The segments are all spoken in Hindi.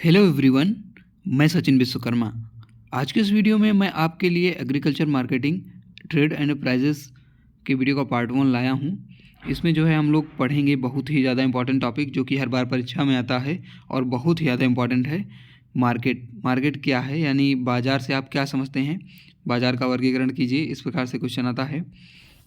हेलो एवरीवन, मैं सचिन विश्वकर्मा। आज के इस वीडियो में मैं आपके लिए agriculture marketing trade and prices के वीडियो का पार्ट 1 लाया हूं। इसमें जो है हम लोग पढ़ेंगे बहुत ही ज़्यादा इंपॉर्टेंट टॉपिक जो कि हर बार परीक्षा में आता है और बहुत ही ज़्यादा इंपॉर्टेंट है। मार्केट क्या है, यानी बाज़ार से आप क्या समझते हैं, बाज़ार का वर्गीकरण कीजिए, इस प्रकार से क्वेश्चन आता है।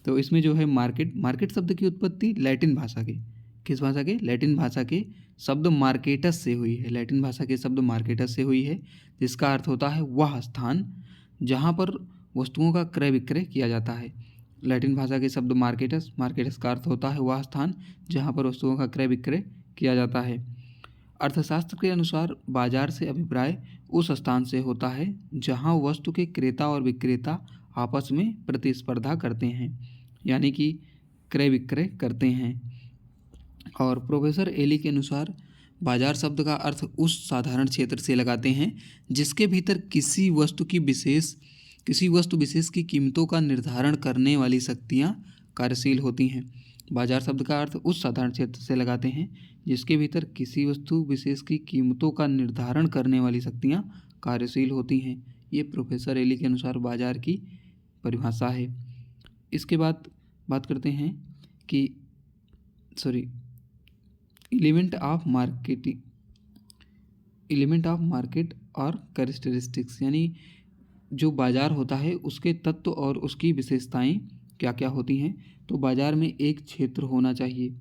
तो इसमें जो है मार्केट शब्द की उत्पत्ति लैटिन भाषा के, किस भाषा के, लैटिन भाषा के शब्द मार्केटस से हुई है। लैटिन भाषा के शब्द मार्केटस से हुई है, जिसका अर्थ होता है वह स्थान जहाँ पर वस्तुओं का क्रय विक्रय किया जाता है। लैटिन भाषा के शब्द मार्केटस का अर्थ होता है वह स्थान जहाँ पर वस्तुओं का क्रय विक्रय किया जाता है। अर्थशास्त्र के अनुसार बाजार से अभिप्राय उस स्थान से होता है जहाँ वस्तु के क्रेता और विक्रेता आपस में प्रतिस्पर्धा करते हैं, यानी कि क्रय विक्रय करते हैं। और प्रोफेसर एली के अनुसार बाजार शब्द का अर्थ उस साधारण क्षेत्र से लगाते हैं जिसके भीतर किसी वस्तु विशेष की कीमतों का निर्धारण करने वाली शक्तियाँ कार्यशील होती हैं। बाजार शब्द का अर्थ उस साधारण क्षेत्र से लगाते हैं जिसके भीतर किसी वस्तु विशेष की कीमतों का निर्धारण करने वाली शक्तियाँ कार्यशील होती हैं। ये प्रोफेसर एली के अनुसार बाजार की परिभाषा है। इसके बाद बात करते हैं कि एलिमेंट ऑफ मार्केट और कैरेक्टरिस्टिक्स, यानी जो बाज़ार होता है उसके तत्व और उसकी विशेषताएं क्या क्या होती हैं। तो बाज़ार में एक क्षेत्र होना चाहिए,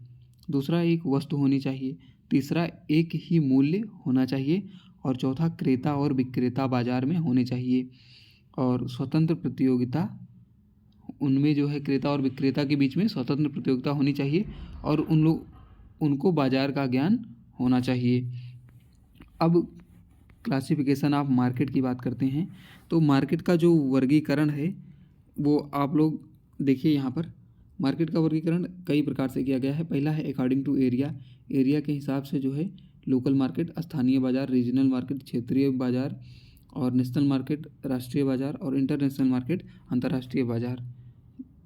दूसरा एक वस्तु होनी चाहिए, तीसरा एक ही मूल्य होना चाहिए और चौथा क्रेता और विक्रेता बाज़ार में होने चाहिए और स्वतंत्र प्रतियोगिता, उनमें जो है क्रेता और विक्रेता के बीच में स्वतंत्र प्रतियोगिता होनी चाहिए और उनको बाज़ार का ज्ञान होना चाहिए। अब क्लासिफिकेशन ऑफ मार्केट की बात करते हैं। तो मार्केट का जो वर्गीकरण है वो आप लोग देखिए, यहाँ पर मार्केट का वर्गीकरण कई प्रकार से किया गया है। पहला है अकॉर्डिंग टू एरिया के हिसाब से जो है लोकल मार्केट, स्थानीय बाज़ार, रीजनल मार्केट, क्षेत्रीय बाज़ार, और नेशनल मार्केट, राष्ट्रीय बाज़ार, और इंटरनेशनल मार्केट, अंतर्राष्ट्रीय बाज़ार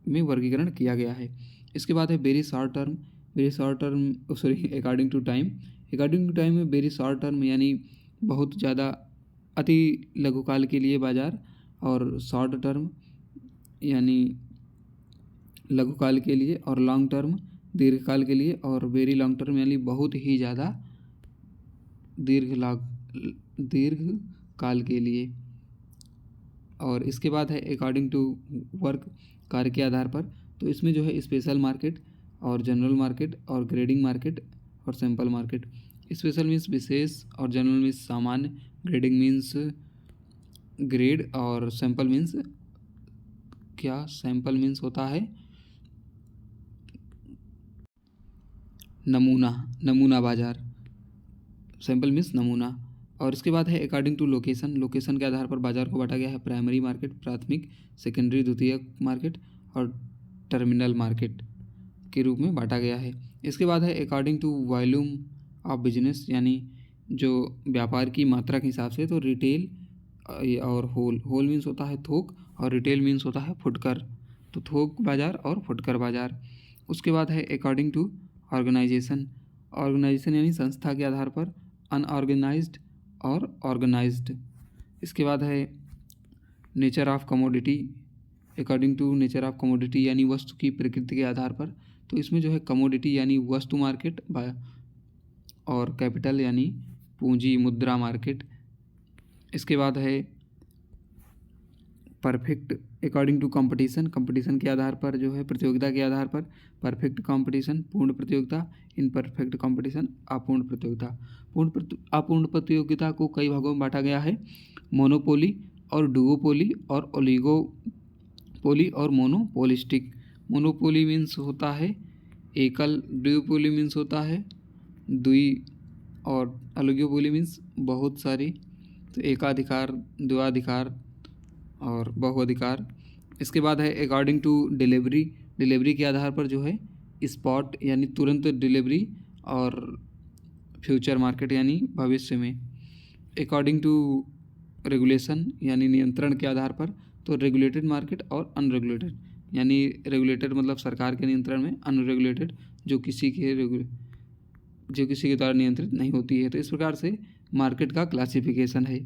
में वर्गीकरण किया गया है। इसके बाद है अकॉर्डिंग टू टाइम में वेरी शॉर्ट टर्म, यानी बहुत ज़्यादा अति लघुकाल के लिए बाज़ार, और शॉर्ट टर्म यानी लघुकाल के लिए, और लॉन्ग टर्म दीर्घकाल के लिए, और वेरी लॉन्ग टर्म यानी बहुत ही ज़्यादा दीर्घकाल के लिए। और इसके बाद है अकॉर्डिंग टू वर्क, कार्य के आधार पर। तो इसमें जो है स्पेशल मार्केट और जनरल मार्केट और ग्रेडिंग मार्केट और सैंपल मार्केट। स्पेशल मीन्स विशेष और जनरल मीन्स सामान्य, ग्रेडिंग मीन्स ग्रेड, और सैंपल मीन्स क्या, सैंपल मीन्स होता है नमूना बाजार, सैंपल मीन्स नमूना। और इसके बाद है अकॉर्डिंग टू लोकेशन के आधार पर बाजार को बांटा गया है प्राइमरी मार्केट, प्राथमिक, सेकेंडरी द्वितीयक मार्केट और टर्मिनल मार्केट के रूप में बांटा गया है। इसके बाद है according to volume of business, यानी जो व्यापार की मात्रा के हिसाब से। तो रिटेल और होल मीन्स होता है थोक, और रिटेल मीन्स होता है फुटकर। तो थोक बाज़ार और फुटकर बाज़ार। उसके बाद है अकॉर्डिंग टू ऑर्गेनाइजेशन यानी संस्था के आधार पर अनऑर्गेनाइज्ड और ऑर्गेनाइज्ड। इसके बाद है nature of commodity, according to nature of commodity यानी वस्तु की प्रकृति के आधार पर। तो इसमें जो है कमोडिटी यानी वस्तु मार्केट, और कैपिटल यानी पूंजी मुद्रा मार्केट। इसके बाद है परफेक्ट, अकॉर्डिंग टू कंपटीशन के आधार पर जो है प्रतियोगिता के आधार पर। परफेक्ट कंपटीशन पूर्ण प्रतियोगिता, इनपरफेक्ट कंपटीशन अपूर्ण प्रतियोगिता। अपूर्ण प्रतियोगिता को कई भागों में बांटा गया है, मोनोपोली और डुओपोली और ओलिगोपोली और मोनोपोलिस्टिक। मोनोपोली मीन्स होता है एकल, डुओपोली मीन्स होता है द्वि, और ओलिगोपोली मीन्स बहुत सारी। तो एकाधिकार, द्विआधिकार और बहुअधिकार। इसके बाद है अकॉर्डिंग टू डिलीवरी के आधार पर जो है स्पॉट यानी तुरंत डिलीवरी, और फ्यूचर मार्केट यानी भविष्य में। अकॉर्डिंग टू रेगुलेशन यानी नियंत्रण के आधार पर। तो रेगुलेटेड मार्केट और अनरेगुलेटेड, यानी रेगुलेटेड मतलब सरकार के नियंत्रण में, अनरेगुलेटेड जो किसी के द्वारा नियंत्रित नहीं होती है। तो इस प्रकार से मार्केट का क्लासिफिकेशन है।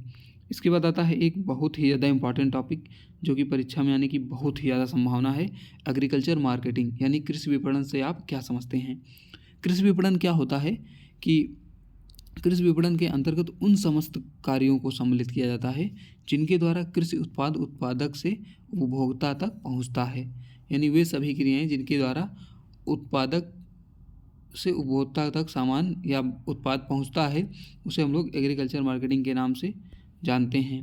इसके बाद आता है एक बहुत ही ज़्यादा इंपॉर्टेंट टॉपिक जो कि परीक्षा में आने की बहुत ही ज़्यादा संभावना है, एग्रीकल्चर मार्केटिंग यानी कृषि विपणन से आप क्या समझते हैं। कृषि विपणन क्या होता है कि कृषि विपणन के अंतर्गत उन समस्त कार्यों को सम्मिलित किया जाता है जिनके द्वारा कृषि उत्पाद उत्पादक से उपभोक्ता तक पहुंचता है, यानी वे सभी क्रियाएं जिनके द्वारा उत्पादक से उपभोक्ता तक सामान या उत्पाद पहुंचता है उसे हम लोग एग्रीकल्चर मार्केटिंग के नाम से जानते हैं।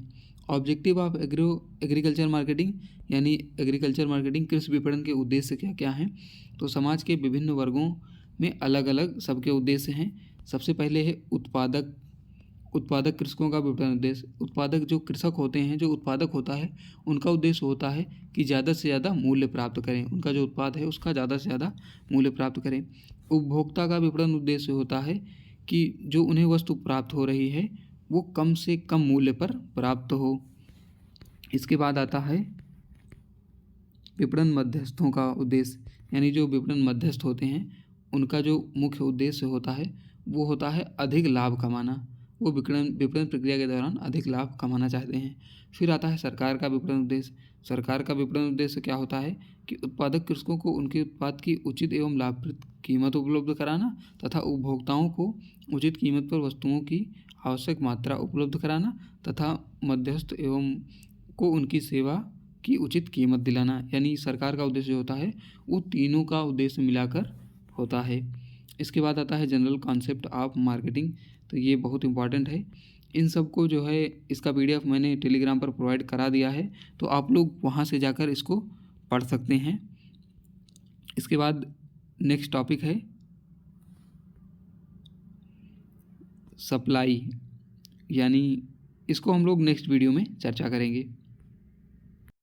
ऑब्जेक्टिव ऑफ एग्रीकल्चर मार्केटिंग यानी एग्रीकल्चर मार्केटिंग कृषि विपणन के उद्देश्य क्या क्या हैं, तो समाज के विभिन्न वर्गों में अलग अलग सबके उद्देश्य हैं। सबसे पहले है उत्पादक कृषकों का विपणन उद्देश्य। उत्पादक जो कृषक होते हैं, जो उत्पादक होता है, उनका उद्देश्य होता है कि ज़्यादा से ज़्यादा मूल्य प्राप्त करें, उनका जो उत्पाद है उसका ज़्यादा से ज़्यादा मूल्य प्राप्त करें। उपभोक्ता का विपणन उद्देश्य होता है कि जो उन्हें वस्तु प्राप्त हो रही है वो कम से कम मूल्य पर प्राप्त हो। इसके बाद आता है विपणन मध्यस्थों का उद्देश्य, यानी जो विपणन मध्यस्थ होते हैं उनका जो मुख्य उद्देश्य होता है वो होता है अधिक लाभ कमाना। वो विपणन प्रक्रिया के दौरान अधिक लाभ कमाना चाहते हैं। फिर आता है सरकार का विपणन उद्देश्य। सरकार का विपणन उद्देश्य क्या होता है कि उत्पादक कृषकों को उनके उत्पाद की उचित एवं लाभप्रद कीमत उपलब्ध कराना तथा उपभोक्ताओं को उचित कीमत पर वस्तुओं की आवश्यक मात्रा उपलब्ध कराना तथा मध्यस्थ एवं को उनकी सेवा की उचित कीमत दिलाना, यानी सरकार का उद्देश्य होता है वो तीनों का उद्देश्य मिलाकर होता है। इसके बाद आता है जनरल कॉन्सेप्ट ऑफ मार्केटिंग, तो ये बहुत इंपॉर्टेंट है। इन सब को जो है इसका PDF मैंने टेलीग्राम पर प्रोवाइड करा दिया है, तो आप लोग वहाँ से जाकर इसको पढ़ सकते हैं। इसके बाद नेक्स्ट टॉपिक है सप्लाई, यानी इसको हम लोग नेक्स्ट वीडियो में चर्चा करेंगे।